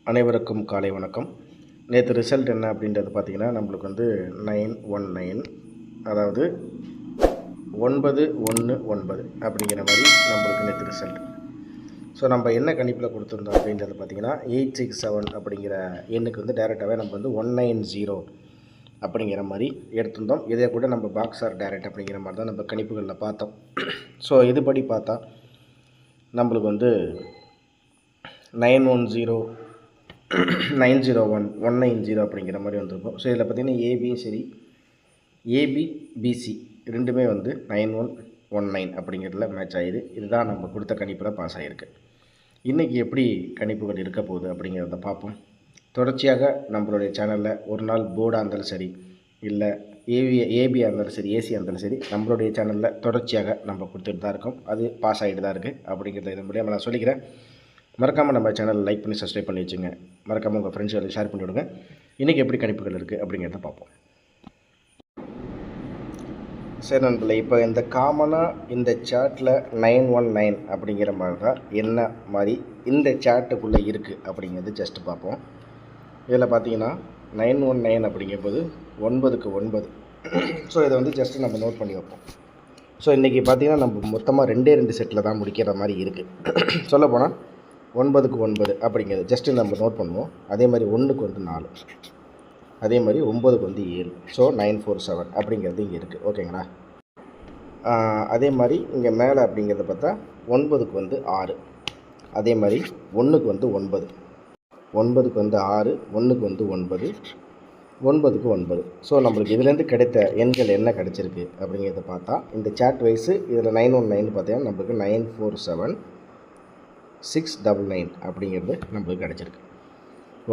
அனைவருக்கும் காலை வணக்கம். நேற்று ரிசல்ட் என்ன அப்படின்றது பார்த்திங்கன்னா நம்மளுக்கு வந்து 919, அதாவது 919 அப்படிங்கிற மாதிரி நம்மளுக்கு நேற்று ரிசல்ட். ஸோ நம்ம என்ன கணிப்பில் கொடுத்துருந்தோம் அப்படின்றது பார்த்திங்கன்னா 867 அப்படிங்கிற எண்ணுக்கு வந்து டேரெக்டாகவே நம்ம வந்து 190 அப்படிங்கிற மாதிரி எடுத்திருந்தோம். இதே கூட நம்ம பாக்ஸ் ஆர் டேரெக்ட் அப்படிங்கிற மாதிரி தான் நம்ம கணிப்புகளில் பார்த்தோம். ஸோ இதுபடி பார்த்தா நம்மளுக்கு வந்து 910 901 190 அப்படிங்கிற மாதிரி வந்திருக்கும். ஸோ இதில் பார்த்திங்கன்னா ஏபியும் சரி, ஏபி பிசி ரெண்டுமே வந்து 9119 அப்படிங்கிறதுல மேட்ச் ஆகிடுது. இதுதான் நம்ம கொடுத்த கணிப்பில் பாஸ் ஆகிருக்கு. இன்றைக்கி எப்படி கணிப்புகள் இருக்க போகுது அப்படிங்கிறத பார்ப்போம். தொடர்ச்சியாக நம்மளுடைய சேனலில் ஒரு நாள் போர்டாக இருந்தாலும் சரி, இல்லை ஏபியாக இருந்தாலும் சரி, ஏசியாக இருந்தாலும் சரி, நம்மளுடைய சேனலில் தொடர்ச்சியாக நம்ம கொடுத்துட்டு தான் இருக்கோம். அது பாஸ் ஆகிட்டு தான் இருக்குது அப்படிங்கிறத இதன் மூலியமாக நான் சொல்லிக்கிறேன். மறக்காமல் நம்ம சேனலில் லைக் பண்ணி சப்ஸ்கிரைப் பண்ணி வச்சுங்க. மறக்காமல் உங்கள் ஃப்ரெண்ட்ஸ்களை ஷேர் பண்ணி விடுங்க. இன்றைக்கி எப்படி கணிப்புகள் இருக்குது அப்படிங்கிறத பார்ப்போம். சரி நண்பர்களே, இப்போ இந்த காமனாக இந்த சார்ட்டில் 919 அப்படிங்கிற மாதிரி தான் என்ன மாதிரி இந்த சார்ட்டுக்குள்ளே இருக்குது அப்படிங்கிறது ஜஸ்ட்டு பார்ப்போம். இதில் பார்த்தீங்கன்னா 919 அப்படிங்கும்போது 9க்கு 9. ஸோ இதை வந்து ஜஸ்ட்டு நம்ம நோட் பண்ணி வைப்போம். ஸோ இன்றைக்கி பார்த்திங்கன்னா நம்ம மொத்தமாக 2 செட்டில் தான் முடிக்கிற மாதிரி இருக்குது. சொல்லப்போனால் 9க்கு 9 அப்படிங்கிறது ஜஸ்ட்டு நம்ம நோட் பண்ணுவோம். அதே மாதிரி 1க்கு வந்து 4, அதே மாதிரி 9க்கு வந்து 7. ஸோ 947 அப்படிங்கிறது இங்கே இருக்குது. ஓகேங்களா? அதே மாதிரி இங்கே மேலே அப்படிங்கிறத பார்த்தா 9க்கு வந்து 6, அதே மாதிரி 1க்கு வந்து 9, 9க்கு வந்து 6, 1க்கு வந்து 9, 9க்கு 9. ஸோ நம்மளுக்கு இதுலேருந்து கிடைத்த எண்கள் என்ன கிடச்சிருக்கு அப்படிங்கிறத பார்த்தா இந்த சார்ட் வைஸு இதில் 919 பார்த்தீங்கன்னா நம்மளுக்கு 947 699 அப்படிங்கிறது நம்மளுக்கு கிடச்சிருக்கு.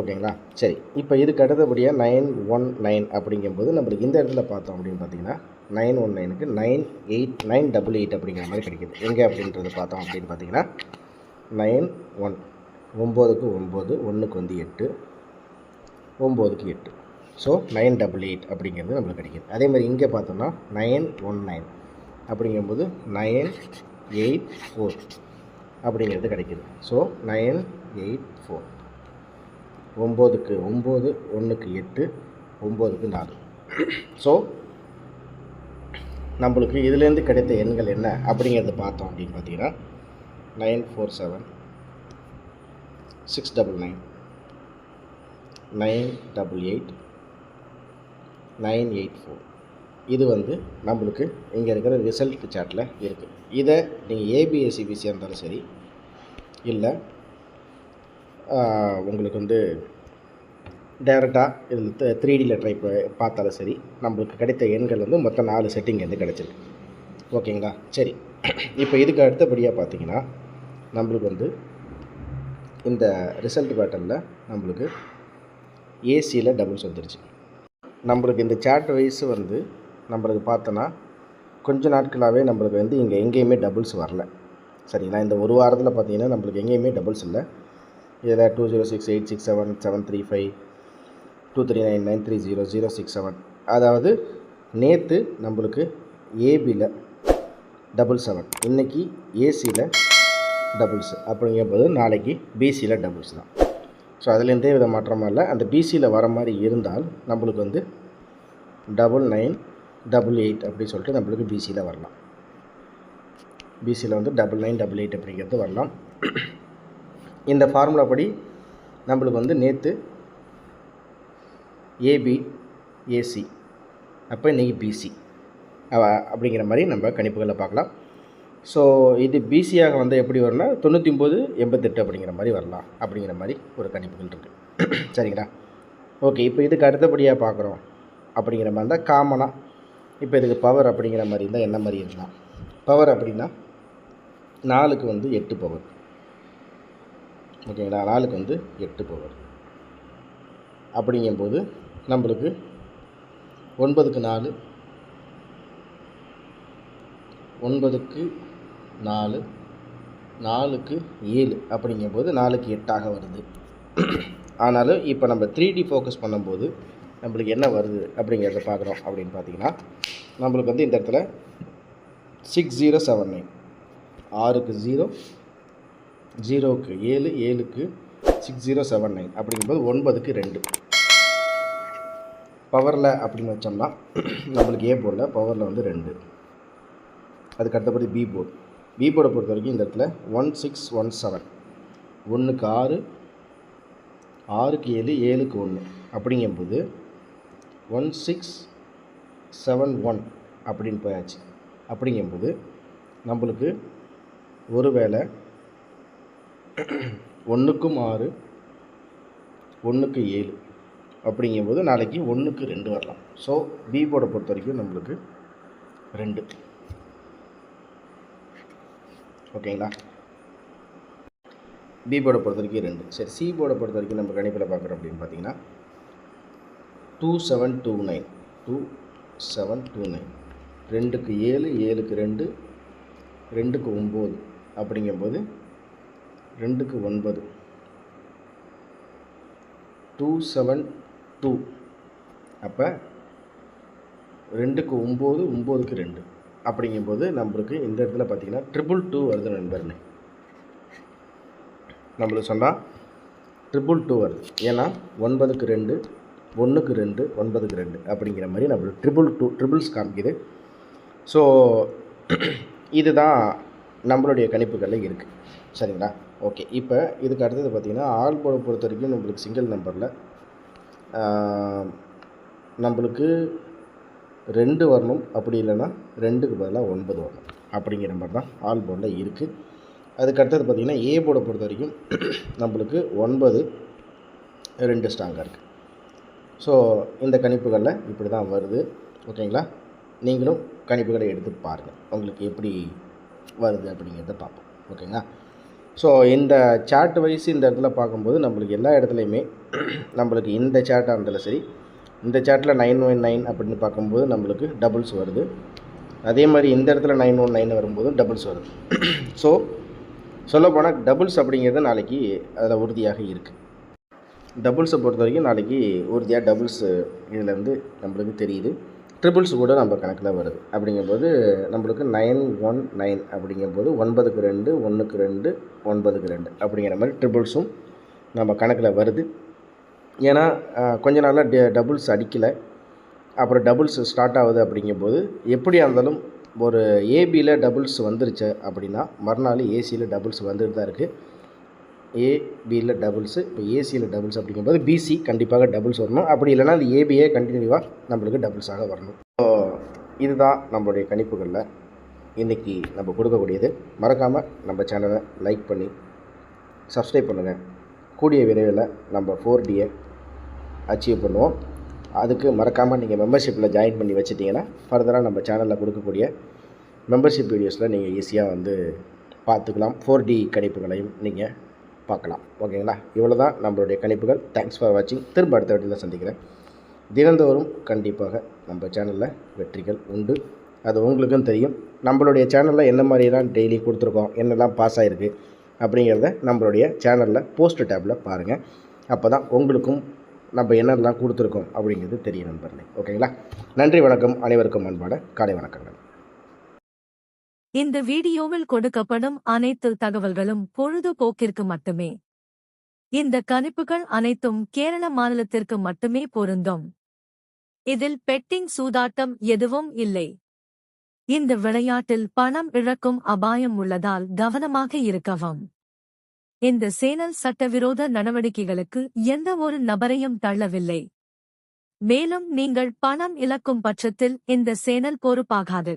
ஓகேங்களா? சரி, இப்போ இதுக்கு அடுத்தபடியாக 919 அப்படிங்கும்போது நம்மளுக்கு இந்த இடத்துல பார்த்தோம் அப்படின்னு பார்த்தீங்கன்னா 919க்கு 988 அப்படிங்கிற மாதிரி கிடைக்கிது. எங்கே அப்படின்றத பார்த்தோம் அப்படின்னு பார்த்தீங்கன்னா 91, 9க்கு 9, 1க்கு வந்து 8, 9க்கு 8. ஸோ 988 அப்படிங்கிறது நம்மளுக்கு கிடைக்கிது. அதே மாதிரி இங்கே பார்த்தோம்னா 919 அப்படிங்கும்போது 984 அப்படிங்கிறது கிடைக்கிது. ஸோ 984, 9க்கு 9, 1க்கு 8, 9க்கு 4. ஸோ நம்மளுக்கு இதுலேருந்து கிடைத்த எண்கள் என்ன அப்படிங்கிறத பார்த்தோம் அப்படின்னு பார்த்தீங்கன்னா 947 699, 988, 984. இது வந்து நம்மளுக்கு இங்கே இருக்கிற ரிசல்ட் சார்ட்டில் இருக்குது. இதை நீங்கள் ஏபிஎஸ்சிபிசியாக இருந்தாலும் சரி, இல்லை உங்களுக்கு வந்து டேரெக்டாக இதில் 3Dயில் ட்ரை பார்த்தாலும் சரி, நம்மளுக்கு கிடைத்த எண்கள் வந்து மொத்தம் 4 செட்டிங் வந்து கிடச்சிருக்கு. ஓகேங்களா? சரி, இப்போ இதுக்கு அடுத்தபடியாக பார்த்தீங்கன்னா நம்மளுக்கு வந்து இந்த ரிசல்ட் பேட்டர்னில் நம்மளுக்கு ஏசியில் டபுள்ஸ் வந்துருச்சு. நம்மளுக்கு இந்த சார்ட் வைஸ் வந்து நம்மளுக்கு பார்த்தோன்னா கொஞ்ச நாட்களாகவே நம்மளுக்கு வந்து இங்கே எங்கேயுமே டபுள்ஸ் வரல. சரிங்களா? இந்த ஒரு வாரத்தில் பார்த்தீங்கன்னா நம்மளுக்கு எங்கேயுமே டபுள்ஸ் இல்லை. இதில் 206 867 735 239 930 067, அதாவது நேற்று நம்மளுக்கு ஏபியில் 777, இன்றைக்கி ஏசியில் டபுள்ஸ் அப்படிங்கும்போது நாளைக்கு பிசியில் டபுள்ஸ் தான். ஸோ அதில் எந்த வித மாற்றமாக இல்லை. அந்த பிசியில் வர மாதிரி இருந்தால் நம்மளுக்கு வந்து 9988 அப்படின்னு சொல்லிட்டு நம்மளுக்கு பிசியில் வரலாம். பிசியில் வந்து 9988 அப்படிங்கிறது வரலாம். இந்த ஃபார்முலா படி நம்மளுக்கு வந்து நேற்று ஏபி ஏசி, அப்போ இன்றைக்கி பிசி அப்படிங்கிற மாதிரி நம்ம கணிப்புகளை பார்க்கலாம். ஸோ இது பிசியாக வந்து எப்படி வரும்னா 9988 அப்படிங்கிற மாதிரி வரலாம் அப்படிங்கிற மாதிரி ஒரு கணிப்புகள் இருக்குது. சரிங்களா? ஓகே, இப்போ இதுக்கு அடுத்தபடியாக பார்க்குறோம் அப்படிங்கிற மாதிரி இருந்தால் காமனாக இப்போ இதுக்கு பவர் அப்படிங்கிற மாதிரி இருந்தால் என்ன மாதிரி இருக்கலாம்? பவர் அப்படின்னா 4க்கு வந்து 8 பவர். ஓகேங்களா? 4க்கு வந்து 8 பவர் அப்படிங்கும்போது நம்மளுக்கு 9க்கு 4, 9க்கு 4, 4க்கு 7 அப்படிங்கும்போது 4க்கு 8ஆக வருது. ஆனாலும் இப்போ நம்ம 3D ஃபோக்கஸ் பண்ணும்போது நம்மளுக்கு என்ன வருது அப்படிங்கிறத பார்க்குறோம் அப்படின்னு பார்த்தீங்கன்னா நம்மளுக்கு வந்து இந்த இடத்துல 6079, 6க்கு 0, 0க்கு 7, 7க்கு 6079 அப்படிங்கும்போது 9க்கு 2. பவரில் அப்படின்னு வச்சோம்னா நம்மளுக்கு ஏ போர்டில் பவரில் வந்து 2. அதுக்கு அடுத்தபடி பி போர்டை பொறுத்த வரைக்கும் இந்த இடத்துல 1617, 1க்கு 6, 6க்கு 7, 7க்கு 1 அப்படிங்கும்போது 1671 அப்படின்னு போயாச்சு. அப்படிங்கும்போது நம்மளுக்கு ஒருவேளை 1க்கும் 6, 1க்கு 7 அப்படிங்கும்போது நாளைக்கு 1க்கு 2 வரலாம். ஸோ பி போர்டை பொறுத்த வரைக்கும் நம்மளுக்கு 2. ஓகேங்களா? பி போர்டை பொறுத்த வரைக்கும் 2. சரி, சி போர்டை பொறுத்த வரைக்கும் நம்ம கணிப்பில் பார்க்குறோம் அப்படின்னு பார்த்தீங்கன்னா 2729, 2729, 2க்கு 7, 7க்கு 2, 2க்கு 9 அப்படிங்கும்போது 2க்கு 9, 272. அப்போ 2க்கு 9, 9க்கு 2 அப்படிங்கும்போது நம்மளுக்கு இந்த இடத்துல பார்த்தீங்கன்னா 222 வருது நண்பர்களே. நம்மளுக்கு சொன்னால் 222 வருது. ஏன்னா 9க்கு 2, 1க்கு 2, 9க்கு 2 அப்படிங்கிற மாதிரி நம்மளுக்கு 222 ட்ரிபிள்ஸ் காமிக்குது. ஸோ இதுதான் நம்மளுடைய கணிப்புகளில் இருக்குது. சரிங்களா? ஓகே. இப்போ இதுக்கு அடுத்தது பார்த்திங்கன்னா ஆல் போர்டை பொறுத்த வரைக்கும் நம்மளுக்கு சிங்கிள் நம்பரில் நம்மளுக்கு 2 வரணும். அப்படி இல்லைன்னா 2க்கு பதிலாக 9 வரணும் அப்படிங்கிற மாதிரி தான் ஆல் போர்டில் இருக்குது. அதுக்கு அடுத்தது பார்த்திங்கன்னா ஏ போர்டை பொறுத்த வரைக்கும் நம்மளுக்கு 9, 2 ஸ்ட்ராங்காக இருக்குது. ஸோ இந்த கணிப்புகளில் இப்படி தான் வருது. ஓகேங்களா? நீங்களும் கணிப்புகளை எடுத்து பாருங்கள், உங்களுக்கு எப்படி வருது அப்படிங்கிறத பார்ப்போம். ஓகேங்களா? ஸோ இந்த சார்ட் வைஸ் இந்த இடத்துல பார்க்கும்போது நம்மளுக்கு எல்லா இடத்துலையுமே நம்மளுக்கு இந்த சார்ட்டாக இருந்தாலும் சரி, இந்த சார்ட்டில் 919 அப்படின்னு பார்க்கும்போது நம்மளுக்கு டபுள்ஸ் வருது. அதே மாதிரி இந்த இடத்துல 919 வரும்போது டபுள்ஸ் வருது. ஸோ சொல்லப்போனால் டபுள்ஸ் அப்படிங்கிறது நாளைக்கு அதில் உறுதியாக இருக்குது. டபுள்ஸை பொறுத்த வரைக்கும் நாளைக்கு உறுதியாக டபுள்ஸ் இதில் வந்து நம்மளுக்கு தெரியுது. ட்ரிபிள்ஸ் கூட நம்ம கணக்கில் வருது. அப்படிங்கும்போது நம்மளுக்கு 919 அப்படிங்கும்போது 9க்கு 2, 1க்கு 2, 9க்கு 2 அப்படிங்கிற மாதிரி ட்ரிபிள்ஸும் நம்ம கணக்கில் வருது. ஏன்னா கொஞ்ச நாளாக டபுள்ஸ் அடிக்கலை, அப்புறம் டபுள்ஸ் ஸ்டார்ட் ஆகுது. அப்படிங்கும்போது எப்படியா இருந்தாலும் ஒரு ஏபியில் டபுள்ஸ் வந்துருச்சு அப்படின்னா மறுநாள் ஏசியில் டபுள்ஸ் வந்துட்டு தான் இருக்குது. ஏபியில் டபுள்ஸு, இப்போ ஏசியில் டபுள்ஸ் அப்படிங்கும்போது பிசி கண்டிப்பாக டபுள்ஸ் வரணும். அப்படி இல்லைனா அது ஏபியே கண்டினியூவாக நம்மளுக்கு டபுள்ஸாக வரணும். ஸோ இதுதான் நம்மளுடைய கணிப்புகளில் இன்றைக்கி நம்ம கொடுக்கக்கூடியது. மறக்காமல் நம்ம சேனலை லைக் பண்ணி சப்ஸ்கிரைப் பண்ணுங்கள். கூடிய விரைவில் நம்ம 4Dயை அச்சீவ் பண்ணுவோம். அதுக்கு மறக்காமல் நீங்கள் மெம்பர்ஷிப்பில் ஜாயின் பண்ணி வச்சிட்டிங்கன்னா ஃபர்தராக நம்ம சேனலில் கொடுக்கக்கூடிய மெம்பர்ஷிப் வீடியோஸில் நீங்கள் ஈஸியாக வந்து பார்த்துக்கலாம். 4D கணிப்புகளையும் நீங்கள் பார்க்கலாம். ஓகேங்களா? இவ்வளோ தான் நம்மளுடைய கணிப்புகள். தேங்க்ஸ் ஃபார் வாட்சிங். திரும்ப அடுத்த வீடியோவில் சந்திக்கிறேன். தினந்தோறும் கண்டிப்பாக நம்ம சேனலில் வெற்றிகள் உண்டு. அது உங்களுக்கும் தெரியும். நம்மளுடைய சேனலில் என்ன மாதிரிலாம் டெய்லி கொடுத்துருக்கோம், என்னெல்லாம் பாஸ் ஆகிருக்கு அப்படிங்கிறத நம்மளுடைய சேனலில் போஸ்ட் டேப்பில் பாருங்கள். அப்போ தான் உங்களுக்கும் நம்ம என்னெல்லாம் கொடுத்துருக்கோம் அப்படிங்கிறது தெரியும் நண்பர்களே. ஓகேங்களா? நன்றி, வணக்கம். அனைவருக்கும் அன்பான காலை வணக்கங்கள். இந்த வீடியோவில் கொடுக்கப்படும் அனைத்து தகவல்களும் பொழுதுபோக்கிற்கு மட்டுமே. இந்த கணிப்புகள் அனைத்தும் கேரள மாநிலத்திற்கு மட்டுமே பொருந்தும். இதில் பெட்டிங் சூதாட்டம் எதுவும் இல்லை. இந்த விளையாட்டில் பணம் இழக்கும் அபாயம் உள்ளதால் கவனமாக இருக்கவும். இந்த சேனல் சட்டவிரோத நடவடிக்கைகளுக்கு எந்த ஒரு நபரையும் தள்ளவில்லை. மேலும் நீங்கள் பணம் இழக்கும் பட்சத்தில் இந்த சேனல் பொறுப்பாகாது.